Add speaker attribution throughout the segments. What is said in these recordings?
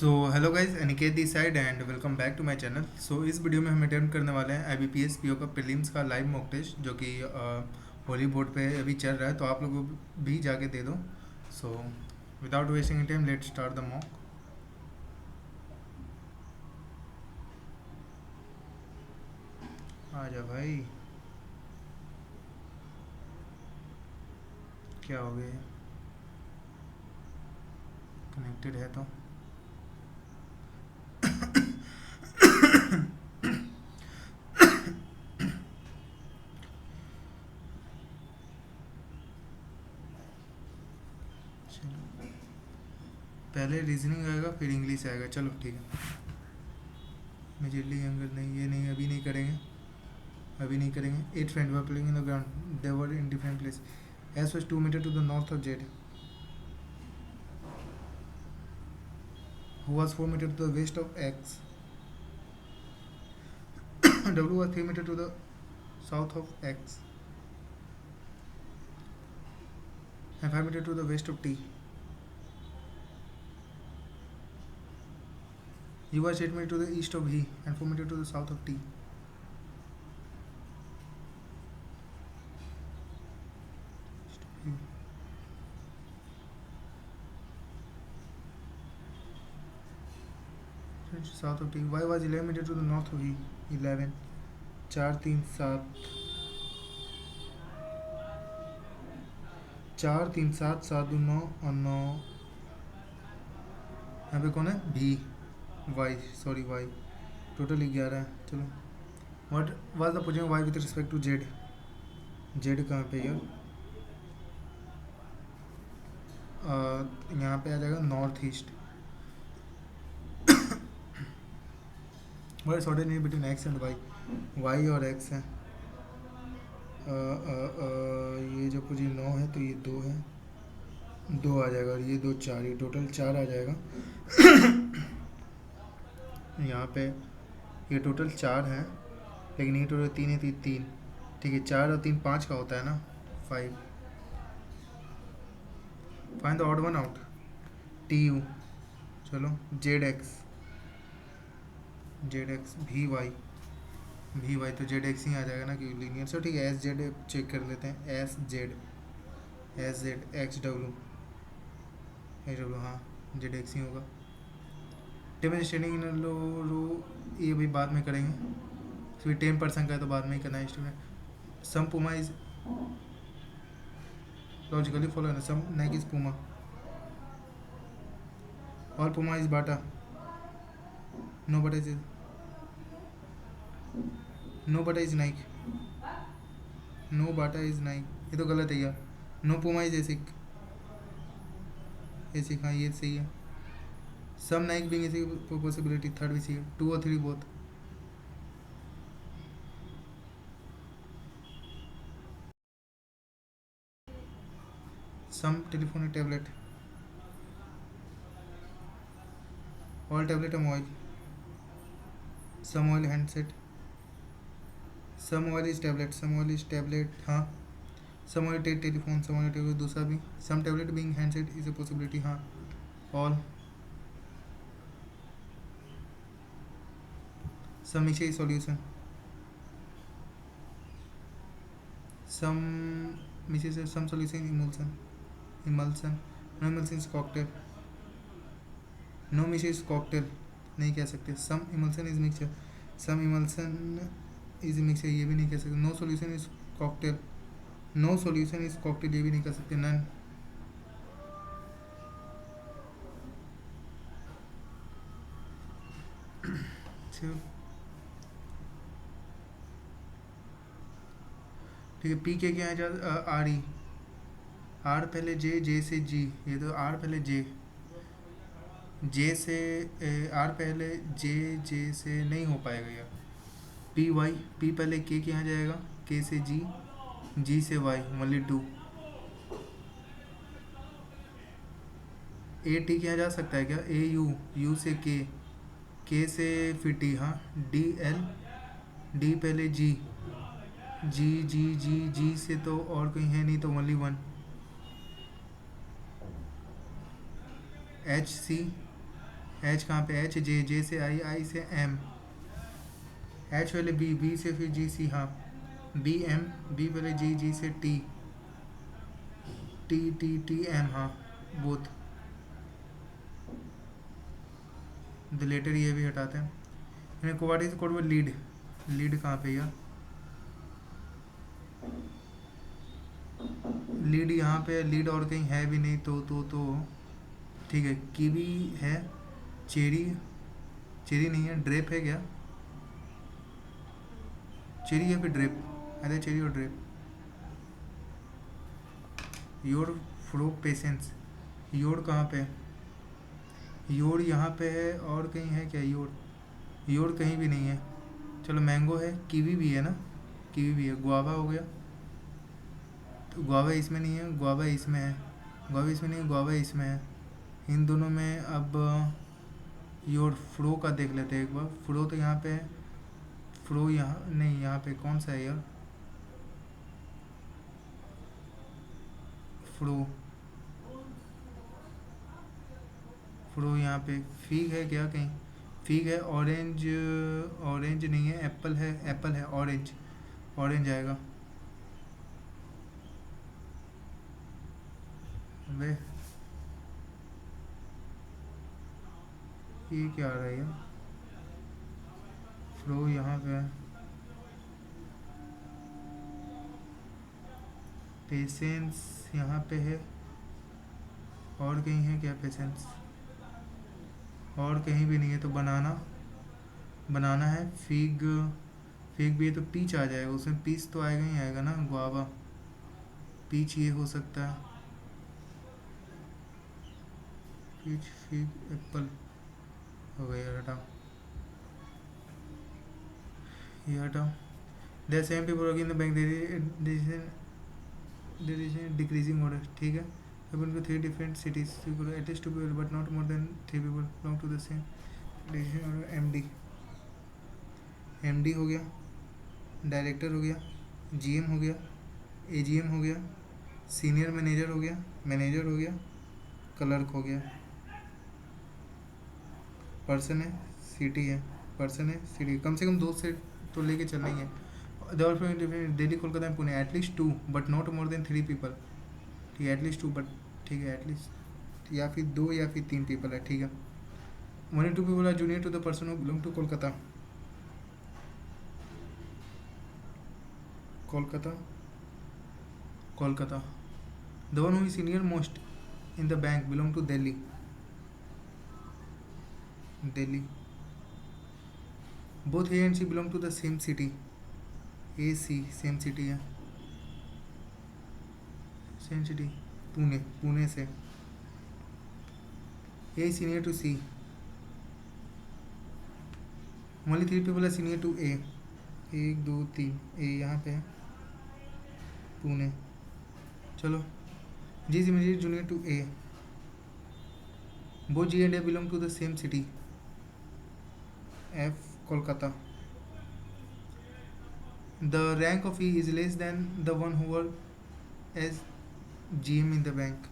Speaker 1: So hello guys, Aniket the side and welcome back to my channel. So इस video में हम attempt करने वाले हैं IBPS PO का प्रीलिम्स का लाइव मॉक टेस्ट, जो कि होली बोर्ड पे अभी चल रहा है, तो आप लोग भी जाके दे दो। So without wasting time let start the mock. आ जा भाई, क्या हो गया? कनेक्टेड है तो चलो, पहले रीजनिंग आएगा फिर इंग्लिश आएगा। चलो ठीक है। इमीडिएटली एंगर नहीं, ये नहीं, अभी नहीं करेंगे, अभी नहीं करेंगे। 8 friends were playing in the ground, they were in different place. S was 2 meters to the north of Z, who was 4 meters to the west of X. W was 3 meters to the south of X and 5 meters to the west of T. U was 8 meters to the east of V and 4 meters to the south of T. South of T. Y was 11 meters to the north of V. 11 4 3 7 4 3 7 7 9 और 9। यहाँ पे कौन है? V, Y, sorry Y। Total 11 है। चलो, what was the position Y with respect to Z? Z कहाँ पे यार? यहाँ पे आ जाएगा north east. What is ordinary between X and Y? Y और X है। ये जो पोजीशन 9 है तो ये 2 है, 2 आ जाएगा, और ये 2 4, ये टोटल 4 आ जाएगा। यहाँ पे ये टोटल 4 है, लेकिन ये टोटल 3 है, 3 ठीक है। 4 और 3 5 का होता है ना, 5। Find the odd one out. TU। चलो, ZX VY तो ZX ही आ जाएगा ना, क्योंकि लीनियर। सो ठीक है, SZ चेक कर लेते हैं। SZ HW, हाँ ZX ही होगा। टेबल स्टैंडिंग इन लो रो, ये भी बाद में करेंगे, फिर 10% का है तो बाद में ही करना है स्टूडेंट। सम पुमा इज लॉजिकली फॉलो है ना, some Nike is Puma, all Puma is Bata, no Bata is Nike, no Bata is Nike, ये तो गलत है यार। नो पुमा इज एसिक, हाँ ये सही है। सम नाइक बिंग ऐसी पॉसिबिलिटी, थर्ड भी सही है। 2 और 3 both. Some telephone tablet, all tablet am oil, some oil handset, some oil is tablet, हाँ। Some oil telephone, some oil telephone, दूसरा भी। Some tablet being handset is a possibility, हाँ। All some is solution, some misses some solution emulsion no emulsion is cocktail, no misses cocktail नहीं कह सकते। Some emulsion is mixture, some emulsion is mixture ये भी नहीं कह सकते। No solution is cocktail, no solution is cocktail ये भी नहीं कह सकते। नन, ठीक है। पी के क्या है? आर ई, आर पहले जे से जी, ये तो आर पहले जे से आर पहले जे से नहीं हो पाएगा यार। पी पहले के यहाँ जाएगा, के से जी से वाई, ओनली 2। टी यहाँ जा सकता है क्या? यू से के से फिर टी, हाँ। डी पहले जी से तो और कहीं है नहीं, तो ओनली 1। एच कहाँ पे, एच जे, जे से आई, आई से एम, एच पहले बी, बी से फिर जी सी, हाँ बी एम, बी पहले जी, जी से T, T T T M, हाँ बोथ। द लेटर ये भी हटाते हैं। इन्हें what is code word lead, lead कहाँ पे यार, लीड यहाँ पे, लीड और कहीं है भी नहीं तो ठीक है। कीवी है, चेरी, चेरी नहीं है, ड्रेप है क्या, चेरी या फिर ड्रेप, अरे चेरी और drape. Your fro patience, your कहाँ पे, योर यहाँ पे है और कहीं है क्या, योर, योर कहीं भी नहीं है। चलो मैंगो है, कीवी भी है ना, कीवी भी है, गुआवा हो गया, तो गुआवा इसमें नहीं है, गुआवा इसमें है, गुआवा इसमें नहीं है, गुआवा इसमें है। इन दोनों में अब योर फ्रो का देख लेते हैं एक बार, फ्रो तो यहाँ पे है, फ्रो यहाँ नहीं, यहाँ पे कौन सा है यार, फ्रो, फ्रो यहाँ पे, फीग है क्या कहीं, फीग है, ऑरेंज, ऑरेंज नहीं है, एप्पल है, एप्पल है, ऑरेंज, ऑरेंज आएगा। वे ये क्या आ रहा है यार, फ्लो यहाँ पे है, पेशेंस यहाँ पे है, और कहीं है क्या पेशेंस, और कहीं भी नहीं है, तो बनाना, बनाना है, फिग, फिग भी है तो पीच आ जाएगा, उसमें पीच तो आएगा ही आएगा ना, गुआवा, पीच ये हो सकता है, पीच फिग एप्पल हो गया, हटाओ ये हटाओ। The same people working in the bank, there is decreasing order, ठीक है। Happen to 3 different cities, at least 2 people but not more than 3 people belong to the same decision order। MD, MD हो गया, director हो गया, GM हो गया, AGM हो गया, सीनियर मैनेजर हो गया, मैनेजर हो गया, क्लर्क हो गया, पर्सन है, सिटी है, पर्सन है, सिटी, कम से कम 2 से तो लेके चलना ही है। दिल्ली कोलकाता में Pune, at least 2 but not more than 3 people, ठीक है, एटलीस्ट 2 बट, ठीक है एटलीस्ट, या फिर 2 या फिर 3 पीपल है, ठीक है। 1 and 2 people are junior to the person who belong to Kolkata, Kolkata, Kolkata. The one who is senior most in the bank belong to Delhi, Delhi। Both A and C belong to the same city, A C same city है, same city, Pune, Pune से। A senior to C, only 3 people are senior to A, 1 2 3, A यहाँ पे है, पुणे। चलो, G is immediately junior to A, both G and A belong to the same city, F Kolkata. The rank of E is less than the one who work as GM in the bank,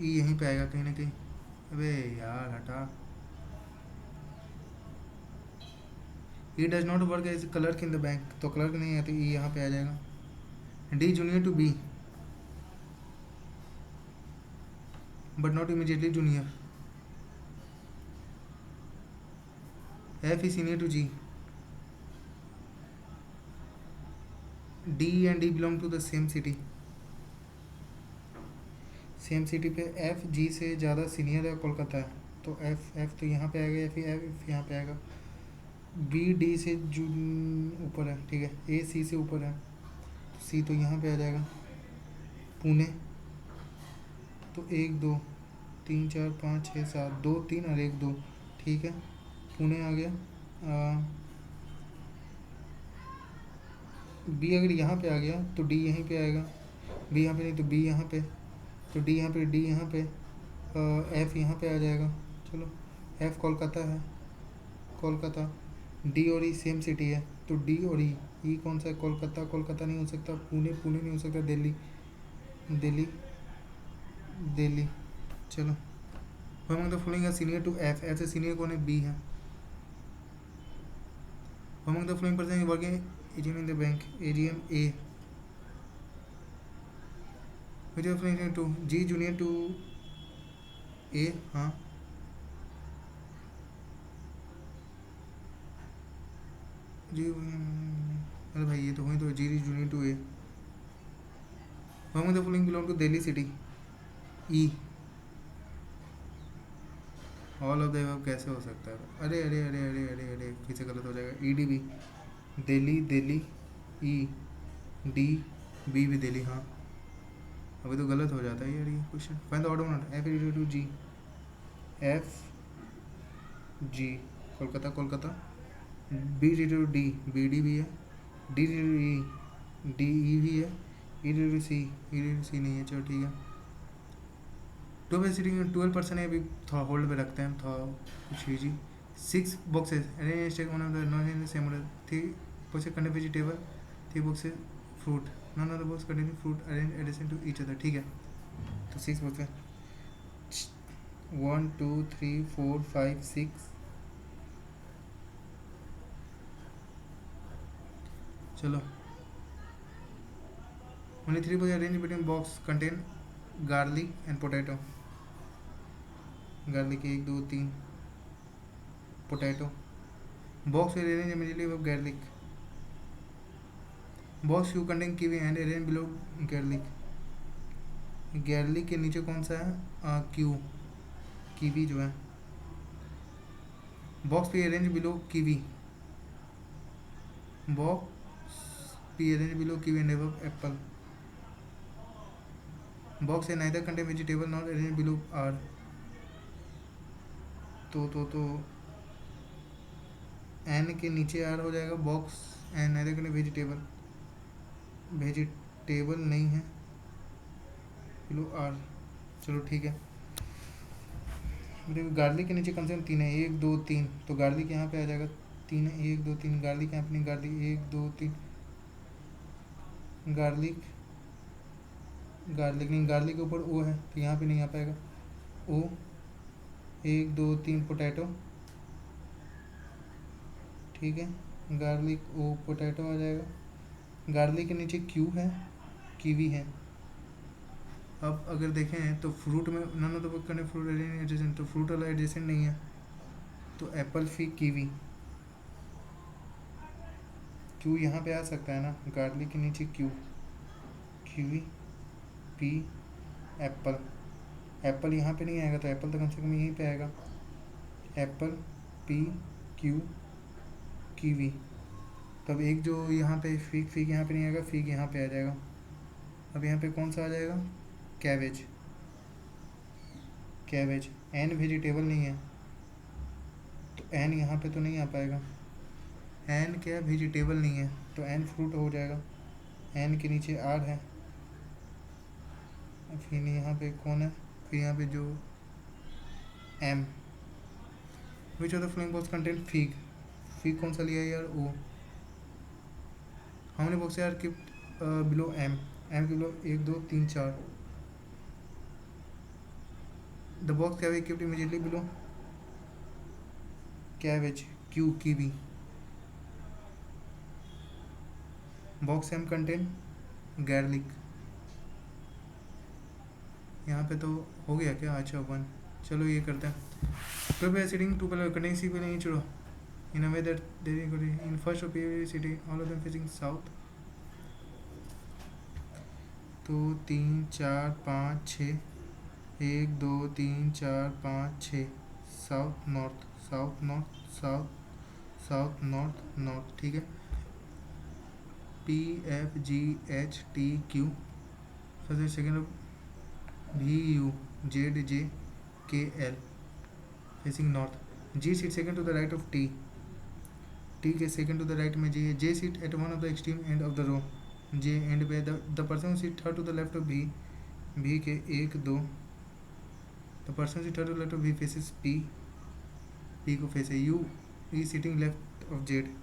Speaker 1: E यहीं पे आएगा कहीं ना कहीं, अबे यार हटा। E does not work as clerk in the bank, तो क्लर्क नहीं है तो E यहाँ पे आ जाएगा। D junior to B but not immediately junior, F is senior to G, D and E belong to the same city, same city पे F G से ज़्यादा सीनियर है, कोलकाता है, तो एफ, एफ तो यहाँ पे आएगा या फिर एफ यहाँ पे आएगा। बी डी से ऊपर है, ठीक है, ए सी से ऊपर है, तो सी तो यहाँ पे आ जाएगा, पुणे, तो 1 2 3 4 5 6 7, 2 3 और 1 2, ठीक है, पुणे आ गया। बी अगर यहाँ पे आ गया तो डी यहीं पे आएगा, बी यहाँ पे नहीं तो बी यहाँ पे, तो डी यहाँ पे, डी यहाँ पे, एफ़ यहाँ पे आ जाएगा। चलो, एफ़ कोलकाता है, कोलकाता, डी और ई सेम सिटी है, तो डी और ई कौन सा है, कोलकाता, कोलकाता नहीं हो सकता, पुणे, पुणे नहीं हो सकता, दिल्ली, दिल्ली, दिल्ली। चलो, हम द फॉलोइंग है सीनियर टू एफ, एफ से सीनियर कौन है, बी है। हम the following person working AGM in the bank, AGM A. Which of to G junior to A, हाँ। जी, अरे भाई ये तो हुई, तो जी जूनियर टू ए। हम the following belong to Delhi city, E. All of the above कैसे हो सकता है, अरे अरे अरे अरे अरे अरे फिर से गलत हो जाएगा। E D B, Delhi Delhi, E D B भी दिल्ली, हाँ। अभी तो गलत हो जाता है यार ये question. Find the order not, F is to G, F G Kolkata Kolkata. B D to D, B D भी है। D D to E, D E भी है। E D to C, E D to C नहीं है, चलो ठीक है। 12% है, अभी थोड़ा होल्ड पे रखते हैं, थोड़ा कुछ लीजिए। 6 boxes arrange take one of the none in the same order. 3 boxes contain vegetable, 3 boxes fruit, none of the box containing fruit arrange addition to each other, ठीक है। तो 6 बॉक्सेस, 1 2 3 4 5 6। चलो, only 3 books arranged between box contain garlic and potato. Garlic 1 2 3, potato. Box will arrange immediately above garlic. Box you contain kiwi and arrange below garlic. garlic के नीचे कौन सा है, Q, kiwi जो है। Box P orange below kiwi, box P orange below kiwi and above apple. Box है neither contain vegetable not orange below R. तो N के नीचे आर हो जाएगा। Box and neither contain vegetable, vegetable नहीं है, बिलो आर, चलो ठीक है। देखो गार्लिक के नीचे कम से कम 3 है, 1 2 3, तो गार्लिक यहाँ पे आ जाएगा। 3 है, 1 2 3, गार्लिक यहाँ पे नहीं, गार्लिक 1 2 3, गार्लिक गार्लिक नहीं, गार्लिक के ऊपर ओ है तो यहाँ पे नहीं आ पाएगा। ओ 1 2 3 पोटैटो, ठीक है। गार्लिक ओ पोटैटो आ जाएगा। गार्लिक के नीचे क्यू है, कीवी है। अब अगर देखें तो फ्रूट में नन ऑफ द बुक करने फ्रूट एडजेसेंट, तो फ्रूट वाला एडजेसेंट नहीं है, तो एप्पल फी कीवी, क्यू यहाँ पे आ सकता है ना। गार्लिक के नीचे Q, kiwi P Apple, Apple यहाँ पे नहीं आएगा, तो एप्पल तो कम से कम यहीं पे आएगा। एप्पल पी क्यू कीवी, तब एक जो यहाँ पे फीक, फीक यहाँ पे नहीं आएगा, फीक यहाँ पे आ जाएगा। अब यहाँ पे कौन सा आ जाएगा, कैबेज, कैबेज। एन वेजिटेबल नहीं है, तो एन यहाँ पे तो नहीं आ पाएगा। एन क्या वेजिटेबल नहीं है, तो एन फ्रूट हो जाएगा। एन के नीचे आर है, फिर यहाँ पे कौन है, फिर यहाँ पे जो M. Which of the following box content fig, fig कौन सा लिया यार, ओ। How many box are keeped below M, M के below 1 2 3 4। The box cabbage keeped immediately below cabbage, Q kiwi. Box M contain garlic, यहाँ पे तो हो गया क्या, अच्छा 1। चलो ये करते हैं। Prepare sitting to colour cutting C पहले नहीं छोड़ो। In a way that there in first of city all of them facing south. तो 3 4 5 6, 1 2 3 4 5 6, south north south north south south north north, ठीक है। P F G H T Q first second, V U Z J K L facing north. G seat second to the right of T, T के second to the right में G है। J seat at one of the extreme end of the row, J end पे। The person seat third to the left of भी, भी के 1 2। The person seat third to the left of B faces P, P को face है। U E seating left of Z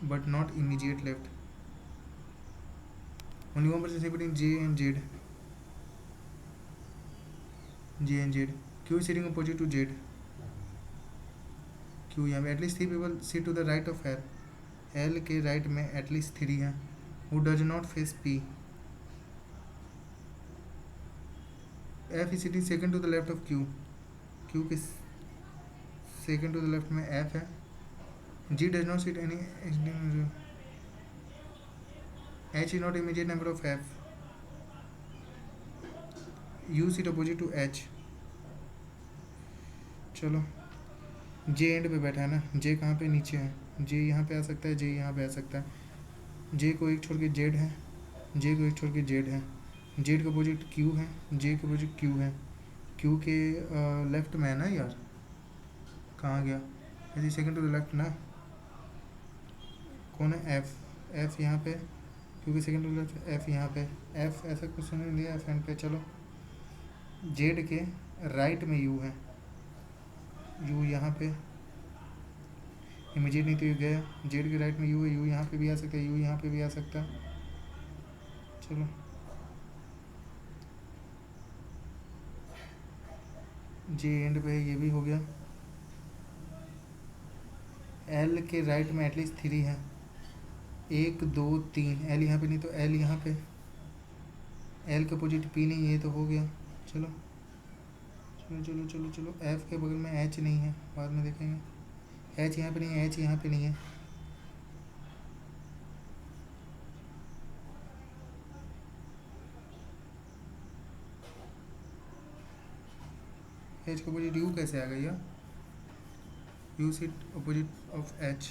Speaker 1: but not immediate left. Only one person sitting J and Z, J and Z. Q is sitting opposite to Z. Q यहाँ पे at least 3 people sit to the right of L. L के राइट में at least 3 हैं. Who does not face P. F is sitting second to the left of Q. Q के second to the left में F है. G does not sit any. H is not immediate number of F. U sit opposite to H. चलो J end पे बैठा है ना. जे कहाँ पे, नीचे है. जे यहाँ पे आ सकता है, जे यहाँ पे आ सकता है. जे को एक छोड़ के जेड है. जे को एक छोड़ के जेड है. जेड के अपोजिट क्यू है. जे के अपोजिट क्यू है. क्यू के लेफ्ट में है ना यार. कहाँ गया. ऐसे सेकंड टू द लेफ्ट ना. कौन है. एफ. एफ यहाँ पे. क्यू के second to the left F यहाँ पे. एफ ऐसा कुछ नहीं दिया एफ एंड पे. चलो जेड के राइट में यू है. यू यहाँ पे इमीडिएट नहीं तो यू गया. जेड के राइट में यू है. यू यहाँ पे भी आ सकता है. यू यहाँ पे भी आ सकता है. चलो जे एंड पे ये भी हो गया. एल के राइट में एटलीस्ट 3 है. 1 2 3. एल यहाँ पे नहीं तो एल यहाँ पे. एल के अपोजिट पी नहीं है तो हो गया. चलो चलो चलो चलो चलो. एफ के बगल में एच नहीं है, बाद में देखेंगे. एच यहाँ पे नहीं है. एच यहाँ पे नहीं है. एच के अपोजिट यू कैसे आ गई यार. You sit opposite of H.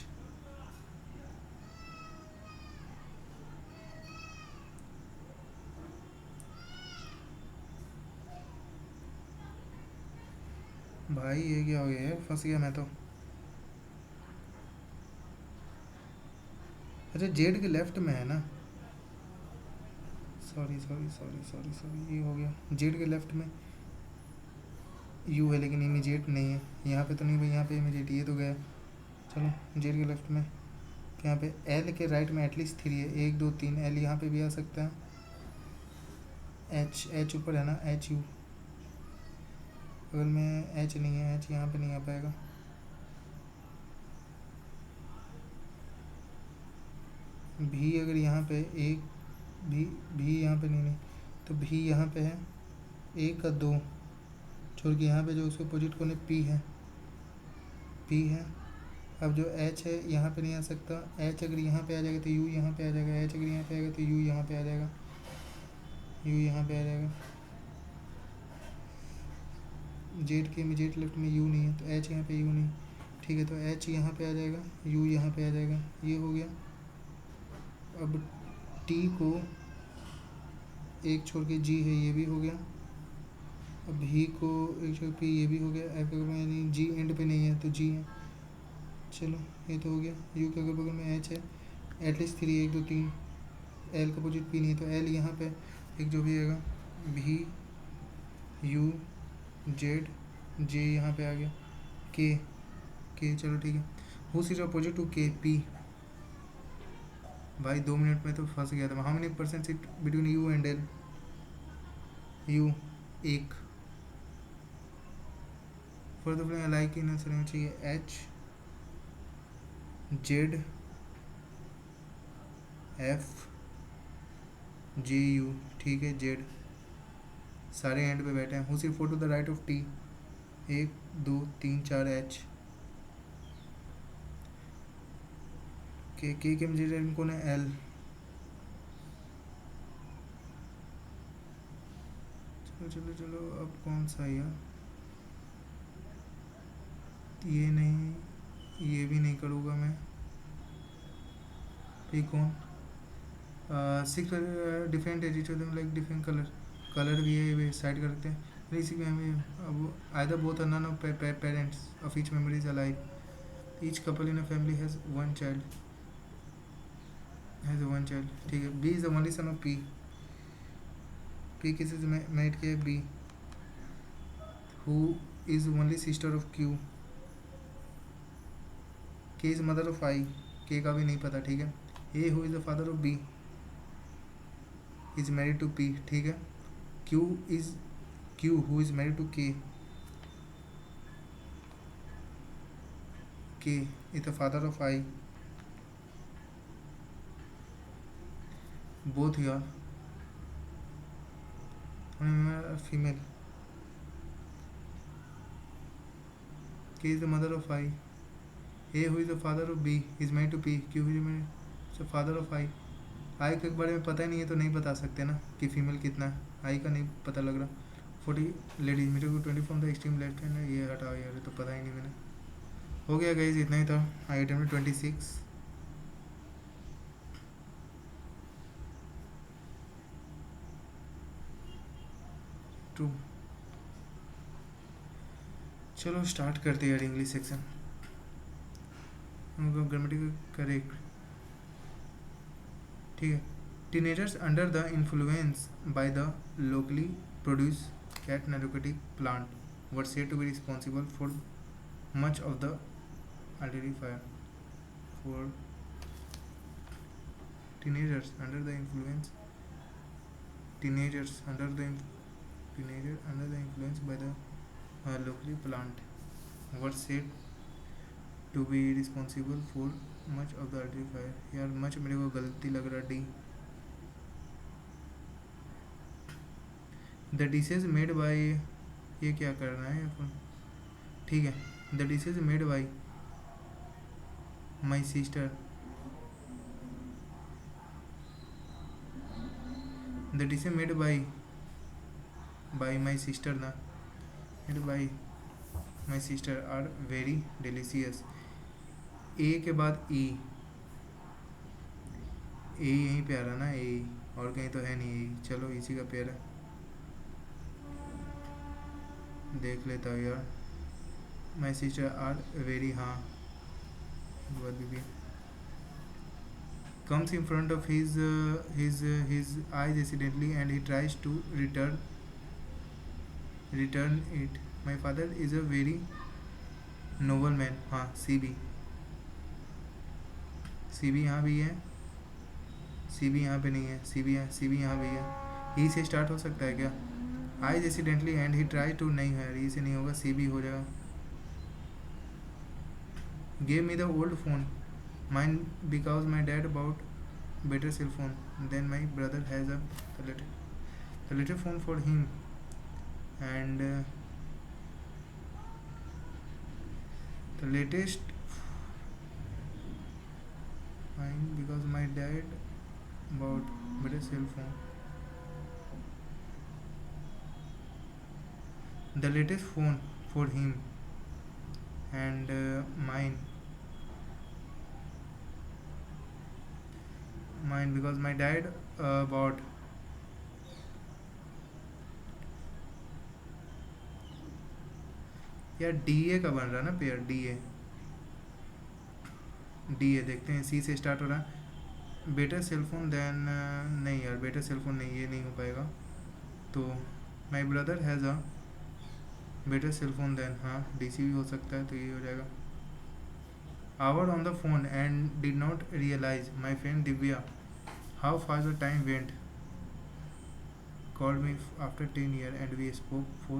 Speaker 1: भाई ये क्या हो गया यार. फंस गया मैं तो. अच्छा जेड के लेफ्ट में है ना. Sorry sorry sorry sorry sorry. ये हो गया. जेड के लेफ्ट में यू है लेकिन इमीडिएट नहीं है. यहाँ पे तो नहीं भाई. यहाँ पे इमीडिएट ये तो गया. चलो जेड के लेफ्ट में यहाँ पे एल के राइट में एटलीस्ट 3 है. 1 2 3. एल यहाँ पे भी आ सकता है. एच. एच ऊपर है ना. एच यू बगल में एच नहीं है. एच यहाँ पे नहीं आ पाएगा. भी अगर यहाँ पे एक भी यहाँ पे नहीं तो भी यहाँ पे है. 1 का 2 छोड़ के यहाँ पे जो उसके अपोजिट कोने पी है. पी है. अब जो एच है यहाँ पे नहीं आ सकता. एच अगर यहाँ पे आ जाएगा तो यू यहाँ पे आ जाएगा. एच अगर यहाँ पे आएगा तो यू यहाँ पे आ जाएगा. यू यहाँ पे आ जाएगा. जेड के इमीडिएट लेफ्ट में यू नहीं है तो एच यहाँ पे यू नहीं. ठीक है तो एच यहाँ पे आ जाएगा. यू यहाँ पे आ जाएगा. ये हो गया. अब टी को एक छोड़ के जी है. ये भी हो गया. अब ही को एक छोड़ पी. ये भी हो गया. एफ के बगल में यानी जी एंड पे नहीं है तो जी है. चलो ये तो हो गया. यू के अगर बगल में एच है एटलीस्ट 3. 1 2 3. एल का अपोजिट पी नहीं है तो एल यहाँ पे एक जो भी आएगा. भी यू जेड. जे यहाँ पे आ गया. के चलो ठीक है. Who is opposite to K. P. भाई 2 मिनट में तो फंस गया था. How many percent seat between U and L. U 1. For the flowing like in answer होना चाहिए H Z F J U. ठीक है जेड सारे एंड पे बैठे हैं. Who sit 4 to the right of T. 1 2 3 4 H. के मुझे कौन है. एल. चलो चलो चलो. अब कौन सा है यार. ये नहीं. ये भी नहीं करूँगा मैं. ठीक कौन. 6 different attitude like different colour भी है. वे साइड करते हैं. इसी में हमें अब either both are none of parents of each memory is alive. Each couple in a family has one child. ठीक है. B is the only son of P. P किसी से मैरिड किया B. Who is only sister of Q. K is mother of I. K का भी नहीं पता. ठीक है. A who is the father of B is married to P. ठीक है. Q Q who is married to K. K is the father of I. Both here. Female. K is the mother of I. A who is the father of B is married to P. Q who is married to father of I. आई के बारे में पता ही नहीं है तो नहीं बता सकते ना कि फीमेल कितना है. आई का नहीं पता लग रहा. 40 लेडीज मेरे को 20 from the extreme left hand. ये हटाओ यार, तो पता ही नहीं मैंने. हो गया गाइज, इतना ही था. आइटम में 26. ट्रू. चलो स्टार्ट करते हैं यार इंग्लिश सेक्शन. उनको ग्रामेटिकल करेक्ट. ठीक है. Teenagers under the influence by the locally produce khat narcotic plant were said to be responsible for much of the artillery fire. For teenagers under the influence teenagers under the influence by the locally plant were said to be responsible for much of the artillery fire. यार much मेरे को गलती लग रहा. D. The dishes made by. ये क्या करना है अपन. ठीक है. The dishes made by my sister. The dishes made by my sister ना. Made by my sister are very delicious. A के बाद ई. ए यहीं पे आ रहा ना. ए और कहीं तो है नहीं. ए चलो इसी का पेयर है. देख लेता हूँ यार. My sister are very. हाँ B B comes in front of his eyes accidentally and he tries to return it. My father is a very noble man. हाँ CB. CB यहाँ भी है. CB यहाँ पे नहीं है. CB यहाँ भी है. ई से स्टार्ट हो सकता है क्या. eyes accidentally and he tried to. नहीं है. ई से नहीं होगा. CB हो जाएगा. gave me the old phone mine because my dad bought better cell phone than my brother has a the later phone for him and the latest mine because my dad bought better cell phone. The latest phone for him and mine because my dad bought. यार DA का बन रहा है ना pair. DA देखते हैं. सी से start हो रहा है. Better cellphone then. नहीं यार बेटर सेलफोन नहीं. ये नहीं हो पाएगा. तो my brother has a better cellphone then. हाँ DC भी हो सकता है. तो ये हो जाएगा. Hour on the phone and did not realize my friend Divya how fast the time went. Called me after 10 years and we spoke for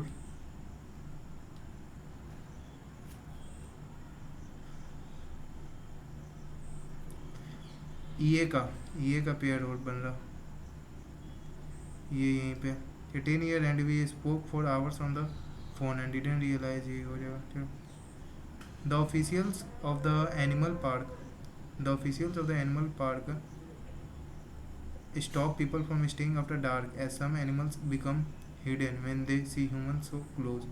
Speaker 1: EA का पेयर और बन रहा. ये यहीं पे 10 years and we spoke for hours on the phone and didn't realize. ये हो जाएगा. The officials of the animal park stop people from staying after dark as some animals become hidden when they see humans so close.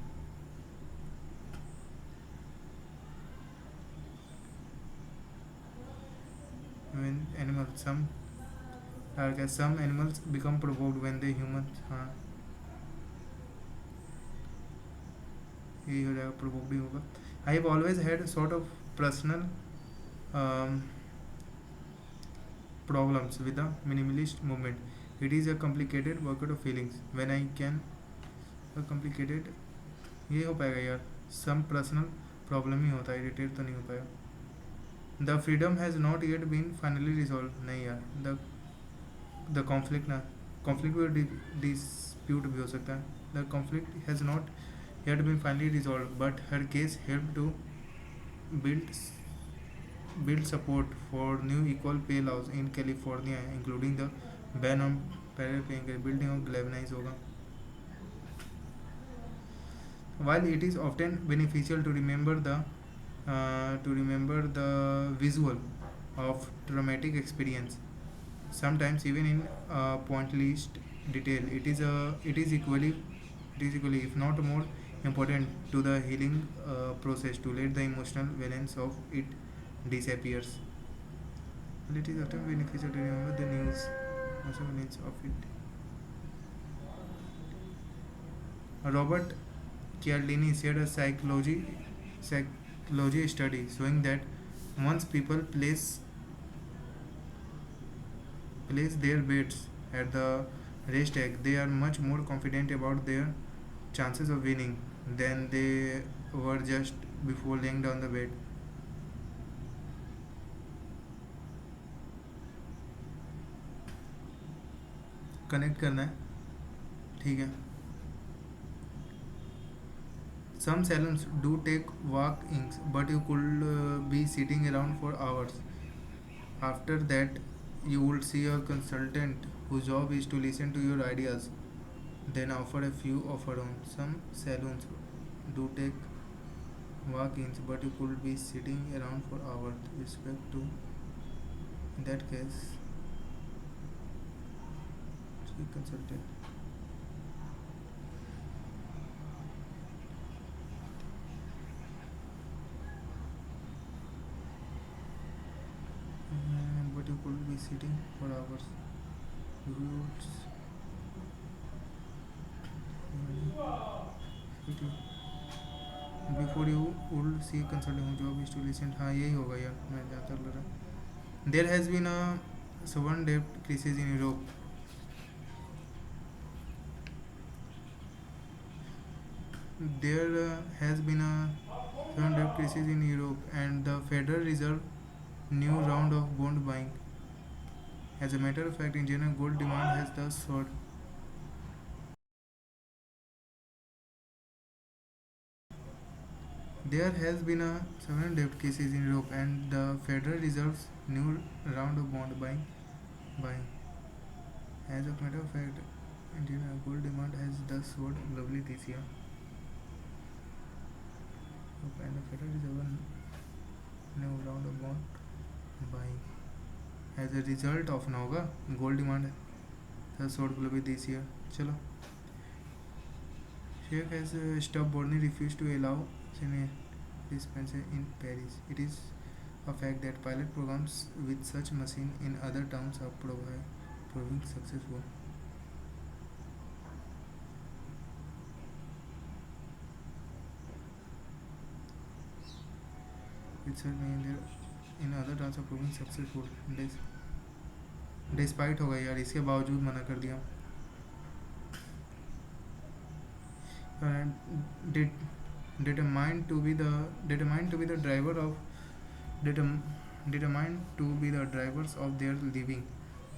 Speaker 1: When animals some dark as some animals become provoked when they humans. हाँ यही हो जाएगा. Provoke भी होगा. I have always had sort of personal problems with the minimalist movement. It is a complicated workout of feelings when I can a complicated. ये हो पाएगा यार. some personal problem ही होता है. irritate तो नहीं हो पाएगा. The freedom has not yet been finally resolved. नहीं यार. The conflict ना. conflict will डिस्प्यूट भी हो सकता है. The conflict has not yet been finally resolved, but her case helped to build build support for new equal pay laws in California, including the ban on parallel paying. Building of galvanize होगा. While it is often beneficial to remember the visual of traumatic experience, sometimes even in pointless detail, it is equally, if not more, important to the healing process to let the emotional valence of it disappears. Well, it is often beneficial to remember the news also valence of it. Robert Cialdini said a psychology study showing that once people place their bets at the racetrack, they are much more confident about their chances of winning than they were just before laying down the bet. Connect करना है. ठीक है. Some salons do take walk-ins, but you could be sitting around for hours. After that, you would see a consultant whose job is to listen to your ideas, then offer a few of her own. Some salons do take walk-ins, but you could be sitting around for hours. Respect to, in that case, consultant. But you could be sitting for hours. Roots. Before you would see consulting job is to listen. हाँ यही होगा यार, मैं जहाँ तक लग रहा. There has been a sovereign debt crisis in Europe. There has been a sovereign debt crisis in Europe, and the Federal Reserve new round of bond buying. As a matter of fact, in general, gold demand has thus soared. There has been a sovereign debt crisis in Europe, and the Federal Reserve's new round of bond buying. As a matter of fact, in general, gold demand has thus soared globally this year. And the Federal Reserve new round of bond buying. As a result of ना होगा gold demand has soared globally this year. चलो. Sheikh has stubbornly refused to allow semi dispenser in Paris. It is a fact that pilot programs with such machine in other towns are proving successful. It's in other towns are proving successful. Despite होगा यार, इसके बावजूद मना कर दिया. Did determined to be the driver of determ, determined to be the drivers of their living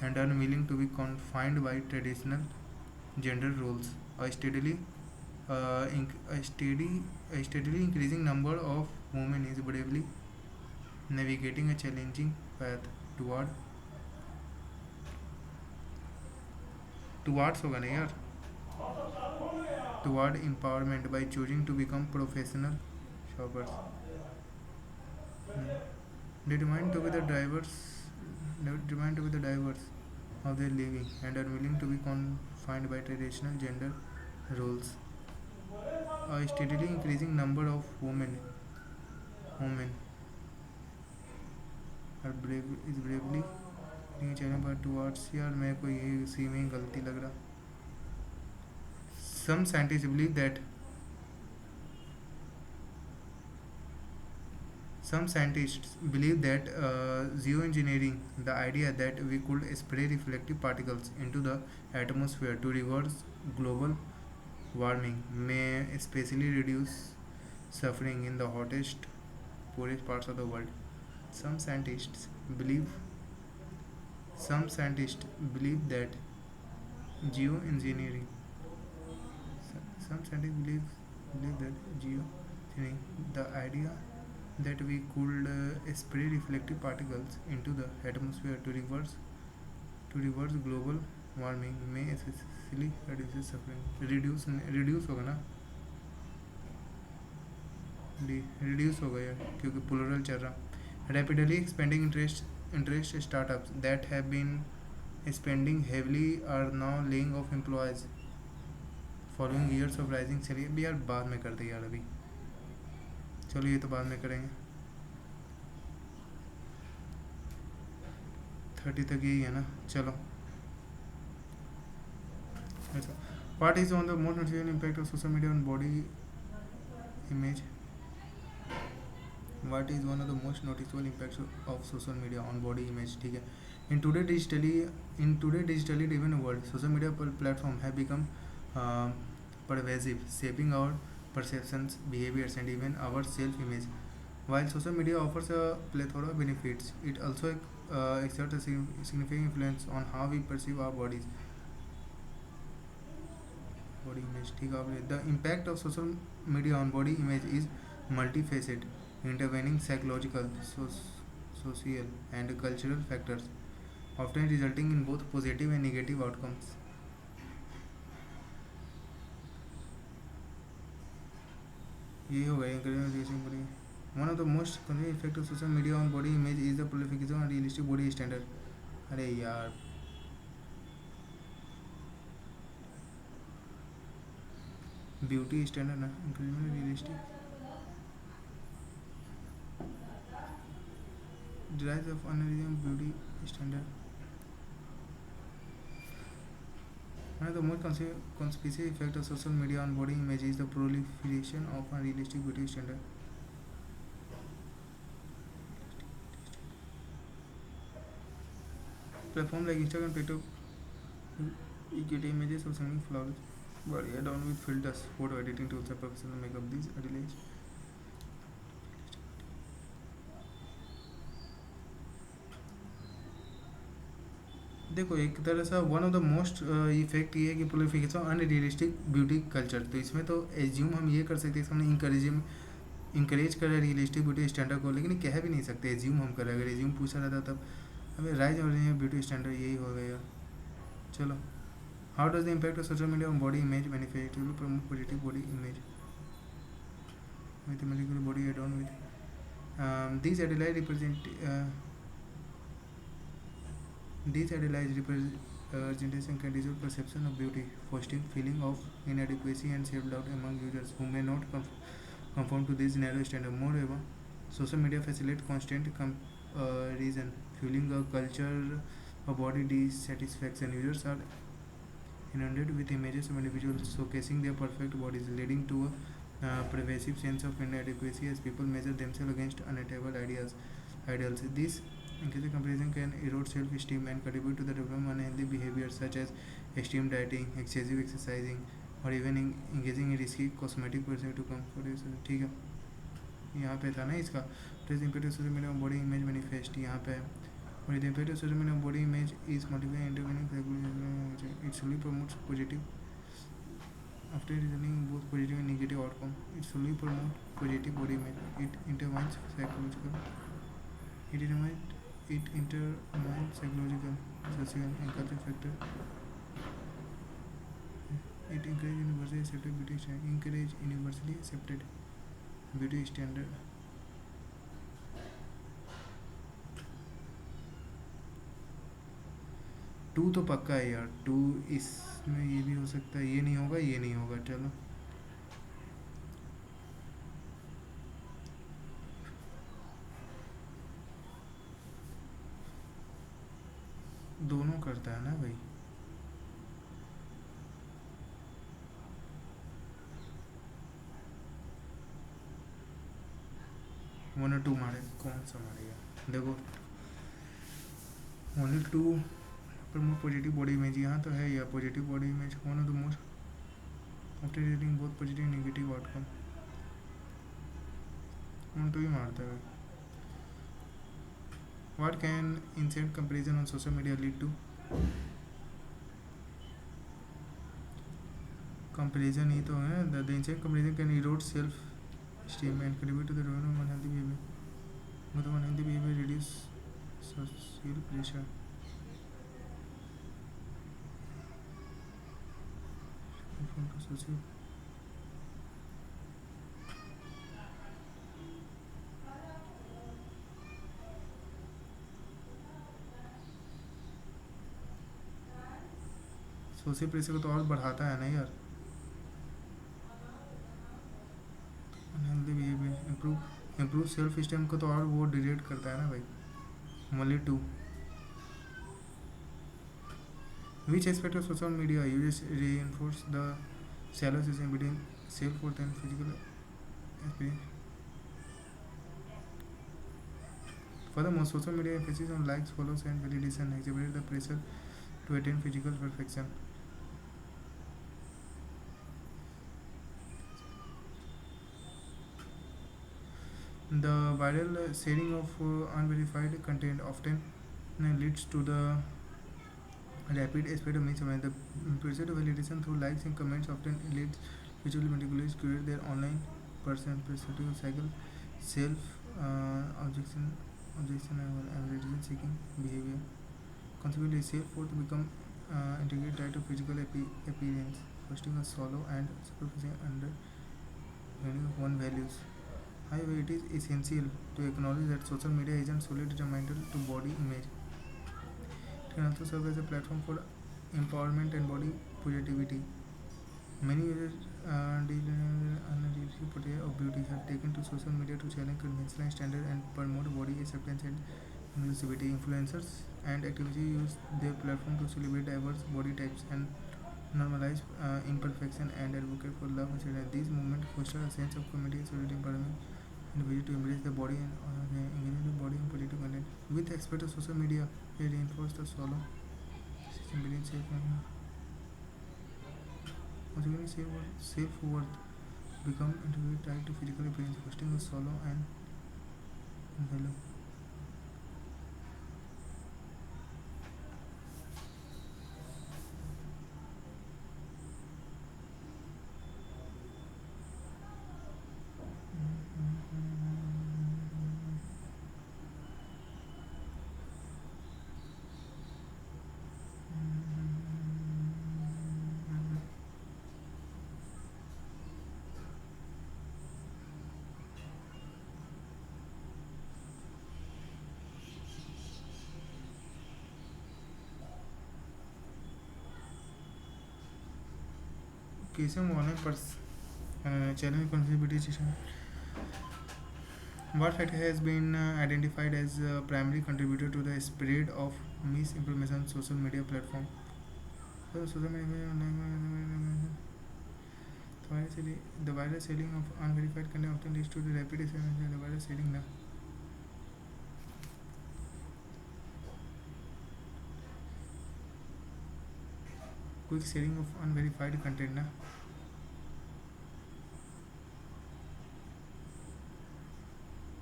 Speaker 1: and unwilling to be confined by traditional gender roles. A steadily increasing number of women is bravely navigating a challenging path toward towards होगा ना यार, toward empowerment by choosing to become professional shoppers. Determined to be the drivers of their living and are willing to be confined by traditional gender roles. A steadily increasing number of women are bravely channel पर towards. यार मेरे को ये इसी में गलती लग रहा. Some scientists believe that geoengineering, the idea that we could spray reflective particles into the atmosphere to reverse global warming, may especially reduce suffering in the hottest, poorest parts of the world. Some scientists believe that geoengineering Some scientists believe that geoengineering, the idea that we could spray reflective particles into the atmosphere to reverse global warming may essentially reduce suffering. Reduce होगा ना, reduce हो गया क्योंकि plural चल रहा. Rapidly expanding interest startups that have been spending heavily are now laying off employees following years of rising salary. अभी यार बाद में करते यार, अभी चलो ये तो बाद में करेंगे. 30 तक यही है ना. चलो ऐसा. What is on the most noticeable impact of social media on body image? What is one of the most noticeable impacts of social media on body image? ठीक है. In today's digitally driven world, social media platform have become uh, pervasive, shaping our perceptions, behaviors, and even our self-image. While social media offers a plethora of benefits, it also exerts a significant influence on how we perceive our body image. ठीक है. The impact of social media on body image is multifaceted, intervening psychological, social, and cultural factors, often resulting in both positive and negative outcomes. यही हो गया. One of the most concerning effects of social media on body image is the proliferation of unrealistic body standard. अरे यार, beauty standard ना, increment realistic. The rise of unrealistic beauty standard. One of the most conspicuous effects of social media on body image is the proliferation of unrealistic beauty standard. Platforms like Instagram, TikTok, you get images of stunning flowers, body adorned with filters, photo editing tools, and professional makeup. These are alleged. देखो, एक तरह से one of the most effect ये है कि proliferation unrealistic beauty culture. तो इसमें तो एज्यूम हम ये कर सकते हैं, हमने इंकरेज कर रहा है रियलिस्टिक ब्यूटी स्टैंडर्ड को, लेकिन कह भी नहीं सकते. एज्यूम हम कर रहे हैं. अगर एज्यूम पूछा रहता तब हमें राइज और ब्यूटी स्टैंडर्ड यही हो गया. चलो. How does the impact of social media on body image manifest? To promote positive body image, mathematical body adorn with these idealized representation can distort perception of beauty, fostering feeling of inadequacy and self-doubt among users who may not conform to this narrow standard. Moreover, social media facilitates constant comparison, fueling a culture of body dissatisfaction. Users are inundated with images of individuals showcasing their perfect bodies, leading to a pervasive sense of inadequacy as people measure themselves against unattainable ideals. This increased comparison can erode self-esteem and contribute to the development of unhealthy behaviors such as extreme dieting, excessive exercising, और even engaging in risky cosmetic percent to comfort. ठीक है, यहाँ पे था ना इसका. Press impact of social media on body image manifest यहाँ पे है. और the impact of social media on body image is multiply intervening. It solely promotes positive after resulting in both positive and negative outcome. It solely promotes positive body image. It intervenes psychological. It intermines psychological, social, and cultural factor. It encourage universally accepted beauty standard. Two तो पक्का है यार. To इसमें ये भी हो सकता है, ये नहीं होगा, ये नहीं होगा. चलो, दोनों करता है ना भाई. वन और टू मारे, कौन सा मारेगा? देखो, only to promote positive body image. यहाँ तो है या positive body image. One of the most after reading both positive negative outcome. One two ही मारता है. What can instant comparison on social media lead to? Comparison ही तो है, the incessant comparison can erode self esteem and contribute to the development of unhealthy behavior. But unhealthy behavior reduce social pressure. Social social pressure को तो और बढ़ाता है ना यार. Unhealthy behaviour improve self esteem को तो और वो डिलेट करता है ना भाई. Only two. Which aspect of social media uses reinforce the shallow system between self-worth and physical experience? Furthermore, social media emphasis on likes, follows, and validation exhibit the pressure to attain physical perfection. The viral sharing of unverified content often leads to the rapid spread of misinformation. The pursuit of validation through likes and comments often leads visually manipulate create their online perceptive cycle, self objection and validation seeking behavior. Consequently, self-worth become integrated tied to physical appearance, fostering a shallow and superficial understanding of one's values. However, it is essential to acknowledge that social media isn't solely detrimental to body image. It can also serve as a platform for empowerment and body positivity. Many users unrealistic portrayal of beauty have taken to social media to challenge conventional standards and promote body acceptance and inclusivity. Influencers and activists use their platform to celebrate diverse body types and normalize imperfection and advocate for love and acceptance. These movements foster a sense of community, solidarity, empowerment, and ability to embrace the body and engage the body in positive content. With the aspect of social media, they reinforce the solo system between self and consequently self-worth become integrally tied to physical appearance, fostering a solo and value. कैसे हम online challenge contribution. What factor has been identified as a primary contributor to the spread of misinformation on social media platform? So, social media the viral selling of unverified content often leads to the rapid dissemination of the viral selling now. Quick sharing of unverified content na.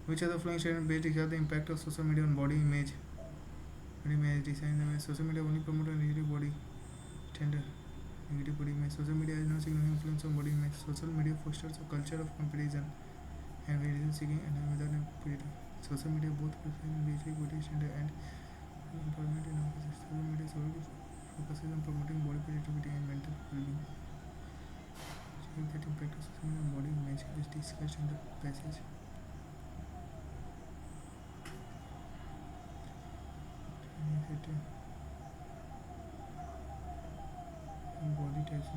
Speaker 1: Which are the following statement based describe the impact of social media on body image? Body image design. Social media only promote a negative body standard. Negative body image. Social media has no significant influence on body image. Social media fosters a culture of comparison and validation seeking and without positive. Social media both prefer basic body standard and empowerment and emphasis. Social media solely focuses on promoting body positivity and mental well-being. So that impact of social media on body image is discussed in the passage. Body types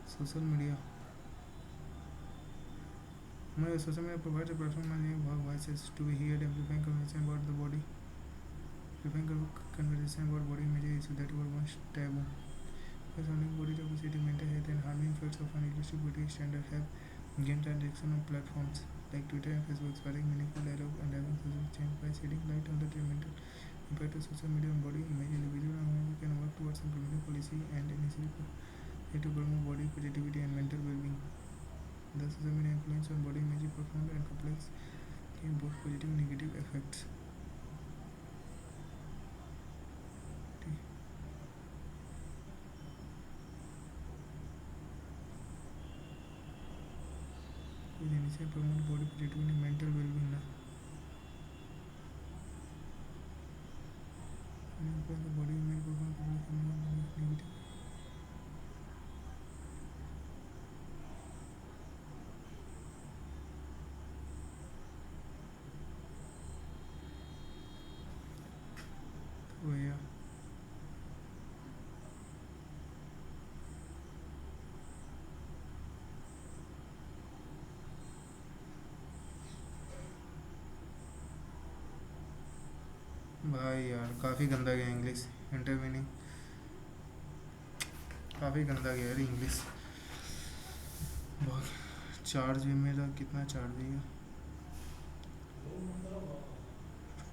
Speaker 1: social media. Social media provides a platform for voices to be heard, amplifying conversation about the body, amplifying conversation about body image issues that were once taboo. Surrounding body diversity, mental health, and harming effects of unrealistic beauty standards have gained traction on platforms like Twitter and Facebook, sparking meaningful dialogue and driving social change by shedding light on the detrimental impact of social media on body image. Individuals can work towards implementing policy and initiatives to promote body positivity and mental well-being. The social media influence on body image is profound and complex, impulse के both positive negative effects. Promote body positive mental wellbeing ना body में negative. भैया भाई यार काफ़ी गंदा गया English interview, काफ़ी गंदा गया यार इंग्लिश बहुत। चार्ज भी मेरा कितना चार्ज दिया,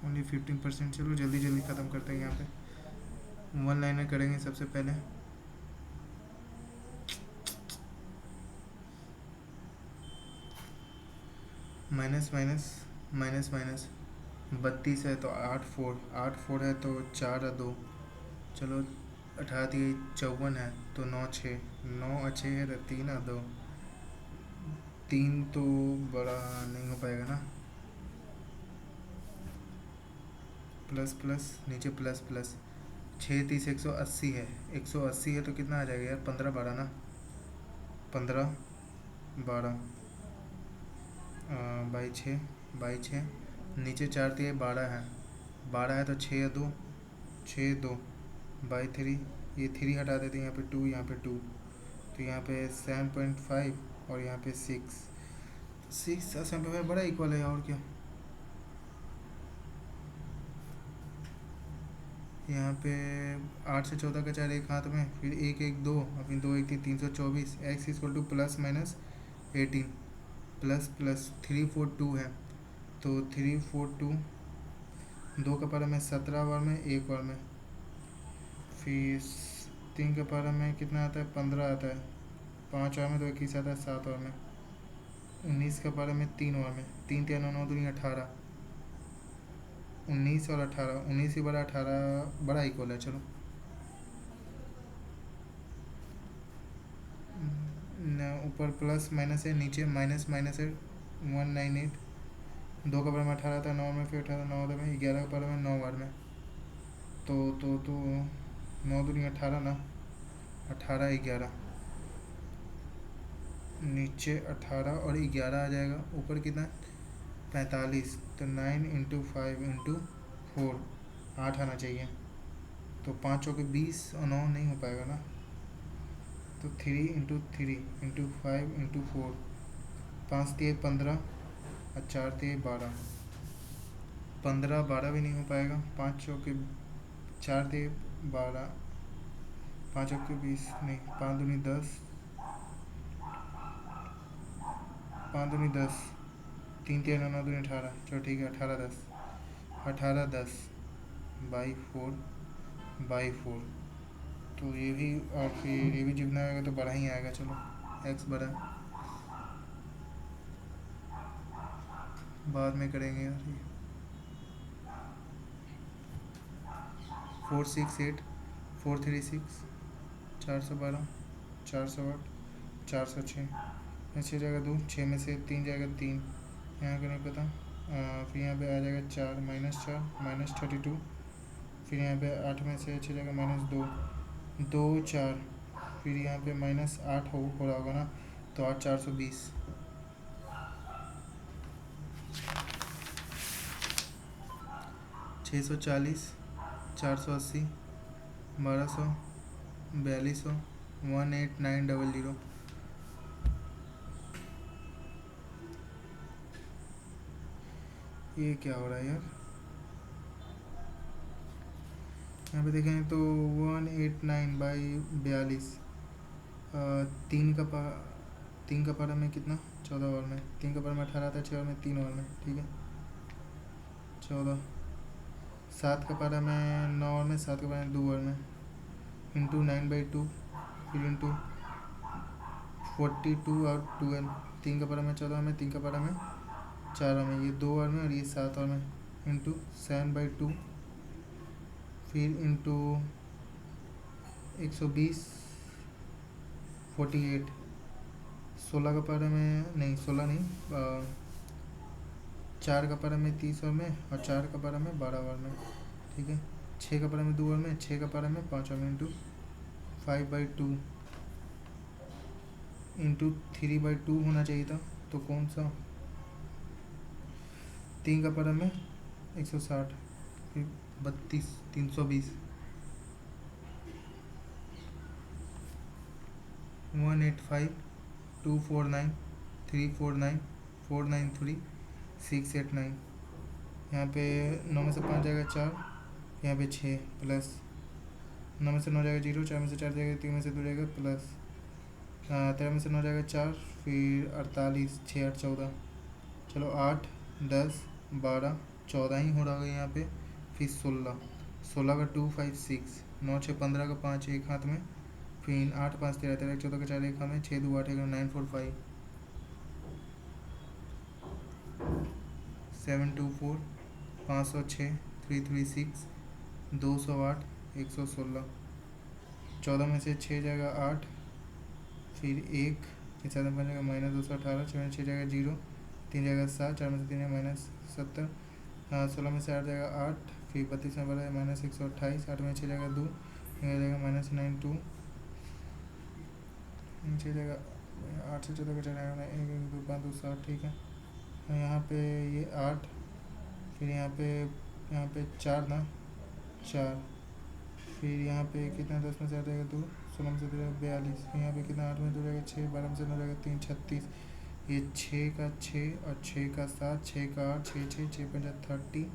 Speaker 1: ओनली 15%। चलो जल्दी जल्दी ख़त्म करते हैं। यहाँ पे वन लाइनर करेंगे सबसे पहले। माइनस माइनस माइनस माइनस 32 है तो 8 4 है तो 4 और 2। चलो 18 54 है तो 9 6 9 अच्छे है तो 3 और 2। 3 तो बड़ा नहीं हो पाएगा ना। प्लस प्लस नीचे प्लस प्लस 6 30 180 है। 180 है तो कितना आ जाएगा यार, 15 12 ना। 15 12 बाई छः नीचे 4 3 12 है। 12 है तो 6 2 6 2 बाई 3। ये 3 हटा देते हैं, यहाँ पे 2 यहाँ पे 2 तो यहाँ पे 7.5 और यहाँ पे 6 6 7.5 बड़ा इक्वल है और क्या। यहाँ पे 8 से 14 का 4 एक हाथ में, फिर 1 1 2 और फिर 2 1 3 324। X equal two plus minus 18 plus plus 3 4 2 है तो 3 4 2 2 का पारा में 17 बार में 1 बार में, फिर 3 का पारा में कितना आता है 15 आता है। 5 बार में तो 21 आता है। 7 बार में 19 का पारा में 3 बार में 3 3 9 9 2 18। 19 और 18 19 ही बड़ा 18 बड़ा इक्वल है। चलो ऊपर प्लस माइनस है नीचे माइनस माइनस है 198। 2 का बार में 18 था 9 में, फिर 18 9 में 11 का बार में 9 बार में तो 9 दूनी 18 ना। 18 11 नीचे 18 और 11 आ जाएगा। ऊपर कितना 45 तो 9 इंटू 5 इंटू 4 8 आना चाहिए। तो 5 चौके 20 और 9 नहीं हो पाएगा ना। तो 3 इंटू 3 इंटू 5 इंटू 4 5 3 15 और 4 3 12 15 12 भी नहीं हो पाएगा। 5 चौके 4 3 12 5 चौके 20 नहीं 5 दूनी 10 5 दूनी 10 3 3 9 9 दूनी 18। चलो ठीक है 18 10 बाई 4 तो ये भी और फिर ये भी जितना आएगा तो बड़ा ही आएगा। चलो एक्स बड़ा बाद में करेंगे यार। 4 6 8 4 3 6 412 408 406 छः जाएगा 2 6 में से 3 जाएगा 3 यहाँ का नहीं पता। फिर यहाँ पे आ जाएगा 4 -32। फिर यहाँ पे 8 में से 6 जाएगा -2 2 4 फिर यहाँ पे -8 हो रहा होगा ना तो 8 420 640 480 1200 4200 18900। ये क्या हो रहा है यार। यहाँ पे देखें तो 189 बाई 42 तीन का पारा में कितना 14 ओवर में 3 का पारा में 18 आता है 6 ओवर में 3 ओवर में ठीक है 14। 7 का पारा में 9 ओवर में 7 का पारा में 2 ओवर में इंटू 9/2 फिर इंटू 42 और 12। 3 का पारा में 14 में 3 का पारा में 4 में, ये 2 बार में और ये 7 बार में, इंटू 7/2, फिर इंटू 120, 48, 16 का पारा में नहीं, 16 नहीं, 4 का पारा में 30 बार में और 4 का पारा में 12 बार में, ठीक है। 6 का पारा में 2 बार में, 6 का पारा में 5 बार में, इंटू 5/2 इंटू 3/2 होना चाहिए था, तो कौन सा, 3 का पारा में 160, फिर 32, 320, 185, 249, 349, 493, 689। यहाँ पे 9 में से 5 जाएगा 4, यहाँ पे 6 प्लस 9 में से 9 जाएगा 0, 4 में से 4 जाएगा, 3 में से 2 जाएगा प्लस 13 में से 9 जाएगा 4, फिर 48, 6 8 14, चलो 8 10 12 14 ही हो रहा होगा यहाँ पे, फिर 16, 16 का 2 5 6, 9 6 15 का 5 एक हाथ में, फिर 8 5 13 13 14 का 4 एक हाथ में, 6 2 8 9 4 5, 7 2 4, 506, 336, 208, 116, 14 में से 6 जाएगा 8, फिर 1, फिर 7 में जाएगा -218, 6 में 6 जाएगा 0, 3 जाएगा 7, 4 में से 3 जाएगा -70, 16 में से 8 जाएगा 8, फिर 32 में बड़ा -128, 8 में 6 जाएगा 2, यहाँ जाएगा -92, नीचे जाएगा 8 से 14 का चढ़ाएगा 1 1 2 5 2 7, ठीक है। यहाँ पे ये 8, फिर यहाँ पे 4 ना 4, फिर यहाँ पे कितना 10 में से 8 जाएगा 2, 16 में से 2 जाएगा 42, फिर यहाँ पे कितना 8 में 2 जाएगा 6, 12 में से 9 जाएगा 3 36, ये 6 का 6 और 6 का 7, 6 का 8, 6 6 6 5 30,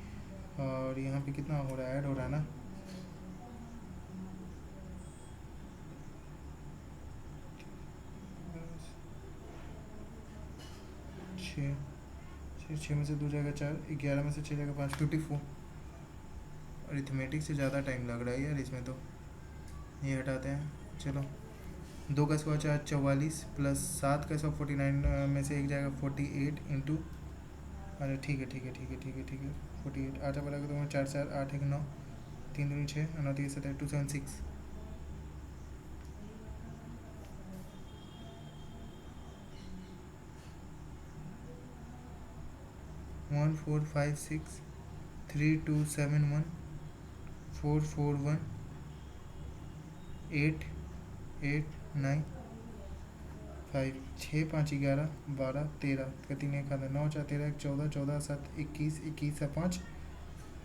Speaker 1: और यहाँ पे कितना हो रहा है, ऐड हो रहा है ना, छः में से 2 जाएगा 4, 11 में से 6 जाएगा 5, 54। अरिथमेटिक से ज़्यादा टाइम लग रहा है यार इसमें, तो ये हटाते हैं। चलो 2 का 100 4 44 प्लस 7 का 100 49 में से एक जाएगा 48 इंटू, अरे ठीक है 48, 8 बराबर तो 4 4 8 1 9, 3 2 6 9 3 7 276, 1 4 5 6 3 2 7 1 4 4 1 8 8 9 5, 6 5 11 12 13 का 3 एक हाथ है, 9 4 13 14 14 7 21 21 का 5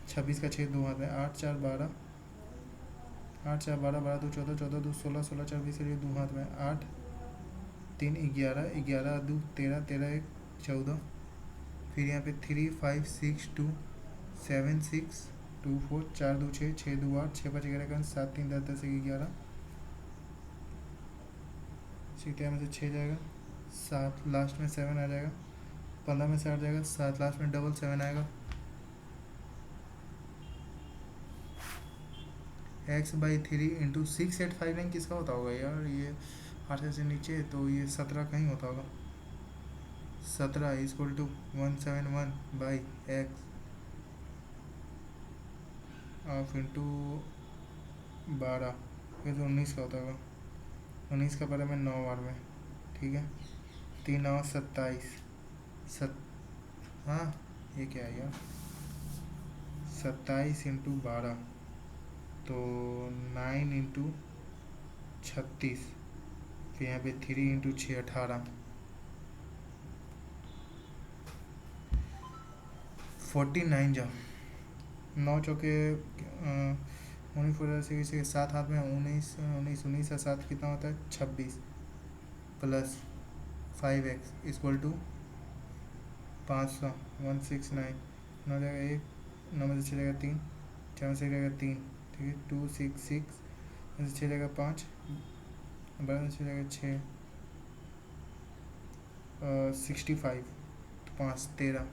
Speaker 1: 26 का 6 2 हाथ में, 8 4 12 8 4 12 12 2 14 14 2 16 16 4 20 2 हाथ में, 8 3 11 11 2 13 13 1 14, फिर यहाँ पे 3 5 6 2 7 6 2 4 4 2 6 6 2 8 6 5 11 का 7 3 10 10 1 11, 13 में से 6 जाएगा 7, लास्ट में 7 आ जाएगा, 15 में से 8 जाएगा 7, लास्ट में डबल 7 आएगा, x/3 इंटू 6859 किसका होता होगा यार, ये 8 से नीचे, तो ये 17 का ही होता होगा, 17 equal to 171/x of into 12, फिर तो 19 का होता होगा, 19 का पहले में 9 बार में, ठीक है, 3 9 27 हाँ ये क्या है यार, 27 इंटू 12, तो 9 इंटू 36, फिर यहाँ पे 3 इंटू 6 18, 49 जा 9 चौके 19 से 7 हाथ में 19 19 19 का 7 कितना होता है 26 प्लस 5x इक्वल टू 500 169, 9 जाएगा 1, 9 में से 6 जाएगा 3, 4 में से जाएगा 3, ठीक है 2 6 6 में से 6 जाएगा 5, 12 में से 6 जाएगा 6, 65, 5 13,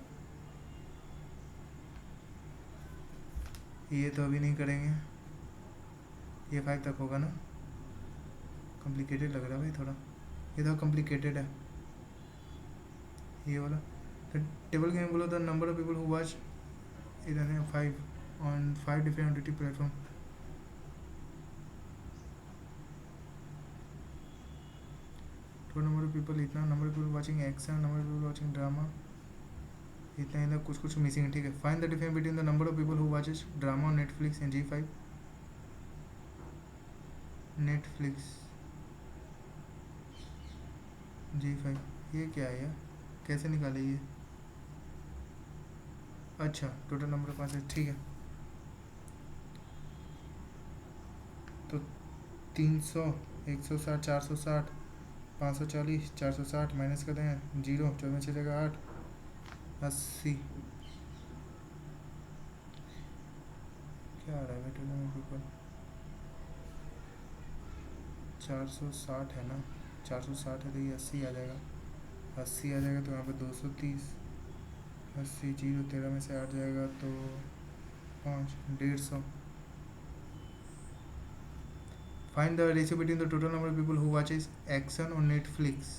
Speaker 1: ये तो अभी नहीं करेंगे, ये 5 तक होगा ना, कॉम्प्लिकेटेड लग रहा है भाई थोड़ा, ये तो कॉम्प्लिकेटेड है ये वाला, फिर टेबल के में बोलो the number of people who watch इधर है 5 on 5 different OTT platform. Total number of people इतना, number of people watching action, number of people watching drama इतना, इधर कुछ कुछ मिसिंग है. ठीक है. Find the difference between the number of people who watches drama on Netflix and G5. Netflix G5 ये क्या है यार, कैसे निकाले ये? अच्छा, टोटल नंबर ऑफ 5 है. ठीक है. तो 300, 160, 460, 540, 460 माइनस करते हैं 0, 14 6 जगह 8, 80. क्या आ रहा है बेटे मेरे ऊपर? 460 है ना, 460 है तो ये 80 आ जाएगा. 80 आ जाएगा तो यहाँ पे 230, 80 0 13 में से 8 जाएगा तो 5, 150. Find the ratio between the total number of people who watches action on Netflix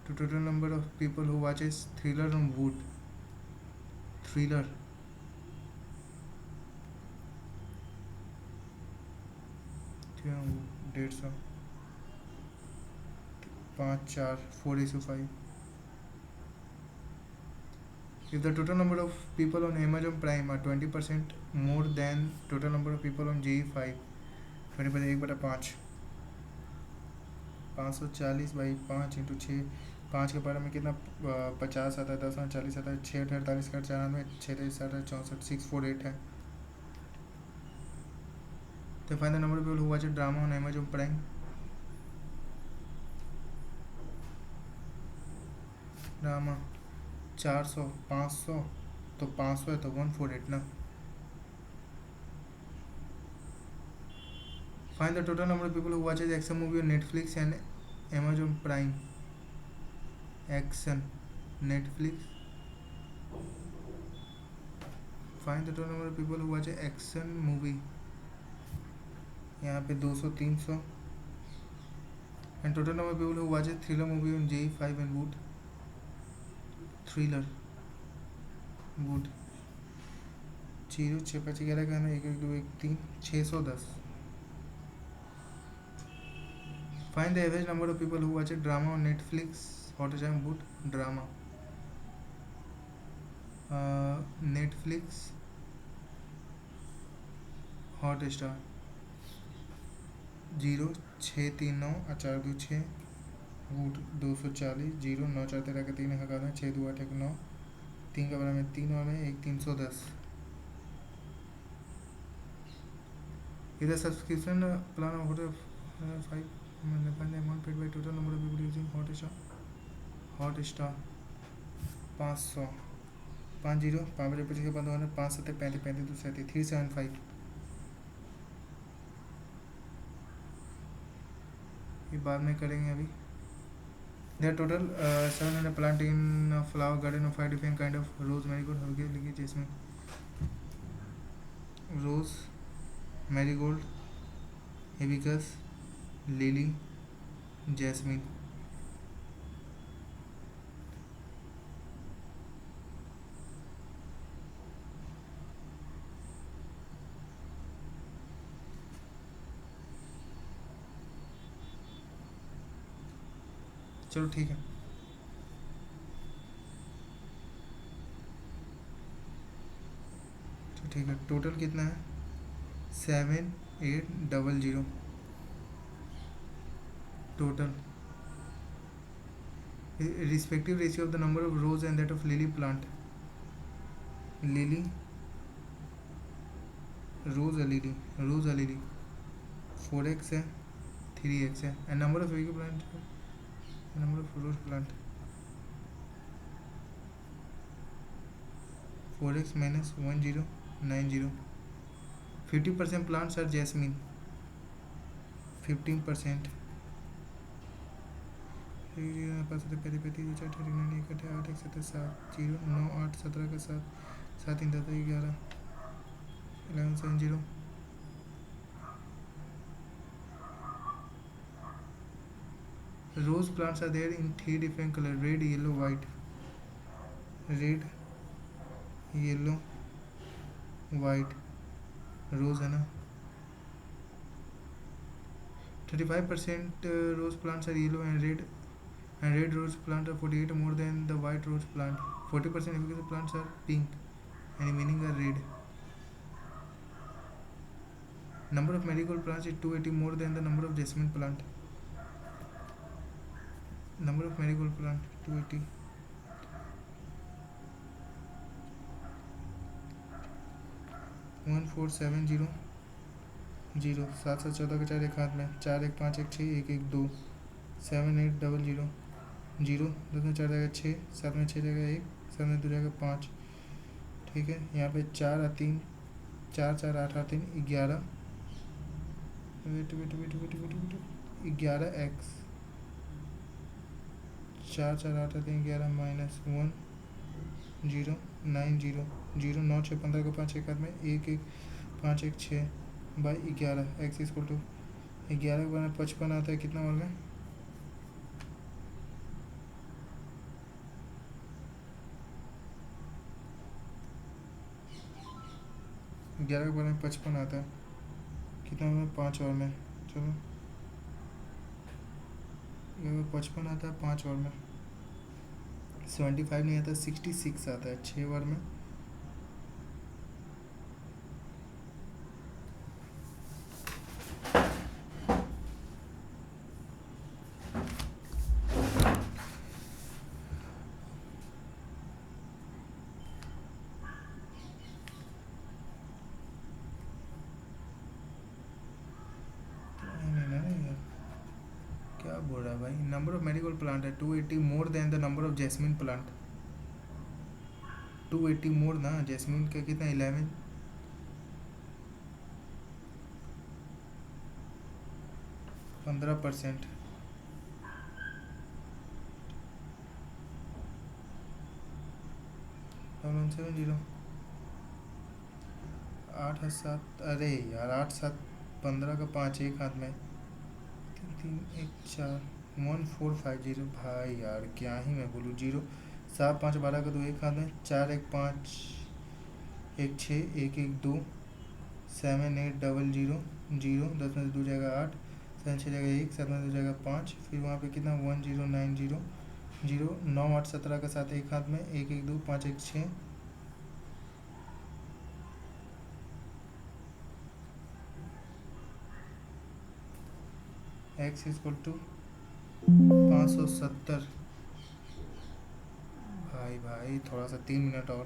Speaker 1: to total number of people who watches thriller on Wood. Thriller. क्या 150, 5 4 4:5. If the total number of people on Amazon Prime are 20% more than total number of people on G5, 20% 1/5, 540 by 5 into 6, 5 के बारे में कितना 50 आता है, 10 में 40 आता है, 6 48 का 4 में 6 60 64 648 है. तो find the number of people who watch drama on Amazon Prime. Drama 400, 500 तो 500 है तो 148 ना. Find the total number of people who watches action movie on Netflix and Amazon Prime. Action Netflix. Find the total number of people who watch action movie. यहाँ पे 200 300. And total number of people who watch thriller movie on G5 and would. Thriller would 0 6 5 11 का ना 1 1 2 1 3 610. Find the average number of people who watch drama on Netflix Hotstar would. Drama Netflix Hotstar 0 6 3 9 4 2 6 would 240 0 9 4 13 का 3 का 6 2 8 1 9 3 का बराबर में 3 और में 1 310. इधर subscription plan of 5 amount paid by total number of people using Hotstar 500 5 0 5 बजे 25 के 15 5 7 35 35 37 375. ये बाद में करेंगे अभी. There total 700 plant in flower garden of 5 different kind of rose marigold. हो गया लिखिए जिसमें rose marigold hibiscus lily jasmine. चलो ठीक है. तो ठीक है, टोटल कितना है 7800 total. Respective ratio of the number of rose and that of lily plant. Lily rose है लिली 4x है 3x है. And number of week plant, number of rose plant 4x minus 1090. 50% plants are jasmine. 15% पास पेरी पेटी 2 4 39 1 8 1 7 7 0 9 8 17 का 7 7 3 10 11 11 7 0. Rose plants are there in three different color: red, yellow, white. Red, yellow, white. Rose है ना. 35% rose plants are yellow and red rose plants are 48 more than the white rose plant. 40% efficacy plants are pink and meaning are red. Number of marigold plants is 280 more than the number of jasmine plant. Number of marigold plant 280. 1470 zero. 714 का 4 एक हाथ में. 4 1 5 1 6 1 1 2. 7800 zero. 10 में 4 जाएगा 6. 7 में 6 जाएगा 1. 7 में 2 जाएगा 5. ठीक है. यहाँ पे 4 और 3 4 4 8 8 3 11. Wait 11x. 4 4 8 3 11 माइनस 1 0 9 0 0 9 6 15 को 5 एक हाथ में. 1 1 5 1 6 बाई 11 एक्स इक्वल टू 11 के बराबर 55 आता है. कितना और में 11 के बराबर 55 आता है. कितना और में 5 और में. चलो 55 आता है 5 और में. 75 नहीं आता, 66 आता है 6 बार में. क्या बोल रहा है भाई. नंबर ऑफ मैरीगोल्ड प्लांट है 280 more than the number of jasmine plant. 280 more ना. जैस्मिन का कितना 11. 15%. 170 8 7. अरे यार 8 7 15 का 5 एक हाथ में. 3 3 1 4 1450. भाई यार क्या ही मैं बोलूँ. 0 7 5 12 का 2 एक हाथ में. 4 1 5 1 6 1 1 2. 7 8 0 0 10 में से 2 जाएगा 8. 7 6 जाएगा 1. 7 में से 2 जाएगा 5. फिर वहाँ पे कितना 1 0 9 0 0 9 8 17 का 7 एक हाथ में. 1 1 2 5 1 6. X equal to 570. भाई थोड़ा सा 3 मिनट और.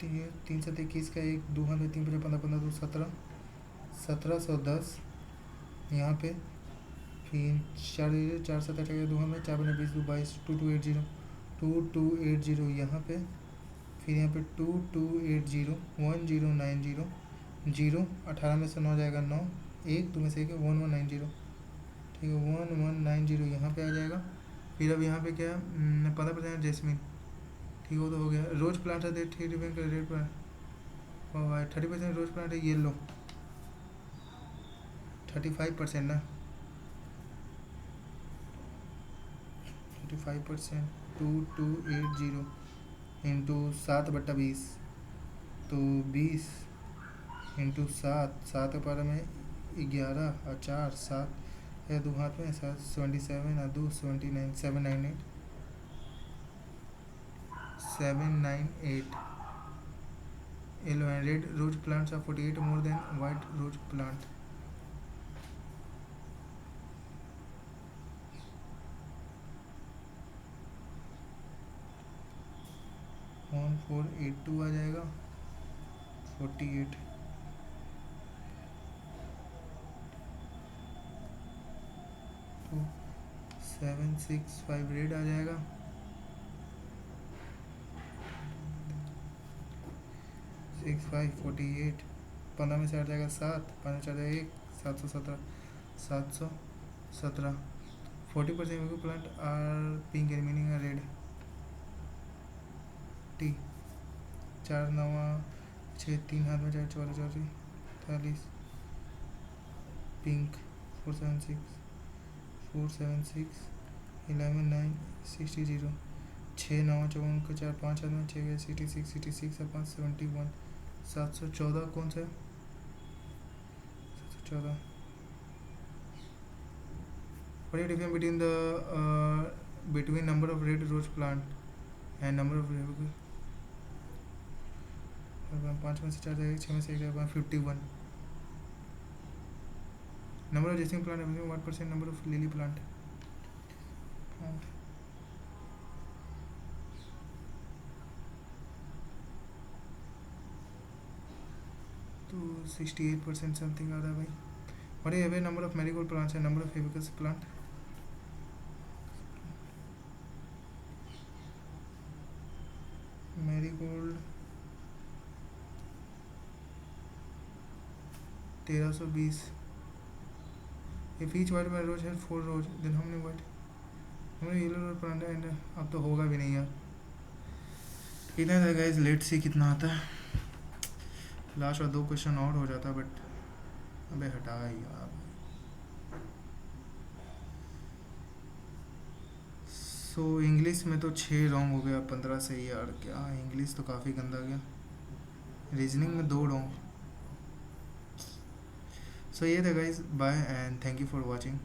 Speaker 1: 3 7 21 का 1 2 हाथ में. 3 5 15 15 2 17 1710. यहाँ पे फिर 4 4 7 8 2 हाथ में. 4 5 20 2 22 2280 2280 यहाँ पे. फिर यहाँ पे 2280 1090 0 18 में से 9 जाएगा 9. 1 2 में से 1 है 1190. ठीक है 1190 यहाँ पे आ जाएगा. फिर अब यहाँ पे क्या है 15% जैस्मिन. ठीक हो तो हो गया. रोज प्लांट है 3 रेड प्लांट. और भाई 30% रोज प्लांट है येलो. 35% ना. 35% 2280 इंटू 7/20. तो 20 इंटू 7 पर में 11 और 4 7 है 2 हाथ में. 77 और 2 79 798 798. Yellow and red rose plants are 48 more than white rose plant. One 482 आ जाएगा. 48 तो 765 रेड आ जाएगा. 6548. 15 में से 8 जाएगा 7. 5 में 4 जाएगा 1. 717 717. 40% of plant are pink and meaning are red. T 4 9 6 3 हाथ में 4 4 44 पिंक 476 476 11 9 60 0 6 9 54 का 4 5 आदमी 6 66 है 5 71 714 कौन सा है 714 What is the difference between the between number of red rose plant and number of 5 में से 4 जाएगा 6 में से 1 जाएगा 51 number of jasmine plant and what percent number of lily plant तो 68% समथिंग आ रहा है भाई What is the number of marigold plants and number of hibiscus plant marigold 1320 If each white rose has 4 rows then how many white हमने yellow rose plant है and अब तो होगा भी नहीं यार इतना था गाइस लेट्स सी कितना आता है लास्ट और 2 क्वेश्चन और हो जाता बट अबे हटा यार सो इंग्लिश में तो 6 रॉन्ग हो गया 15 सही यार क्या इंग्लिश तो काफ़ी गंदा गया रीजनिंग में 2 रॉन्ग सो ये था guys bye and thank you for watching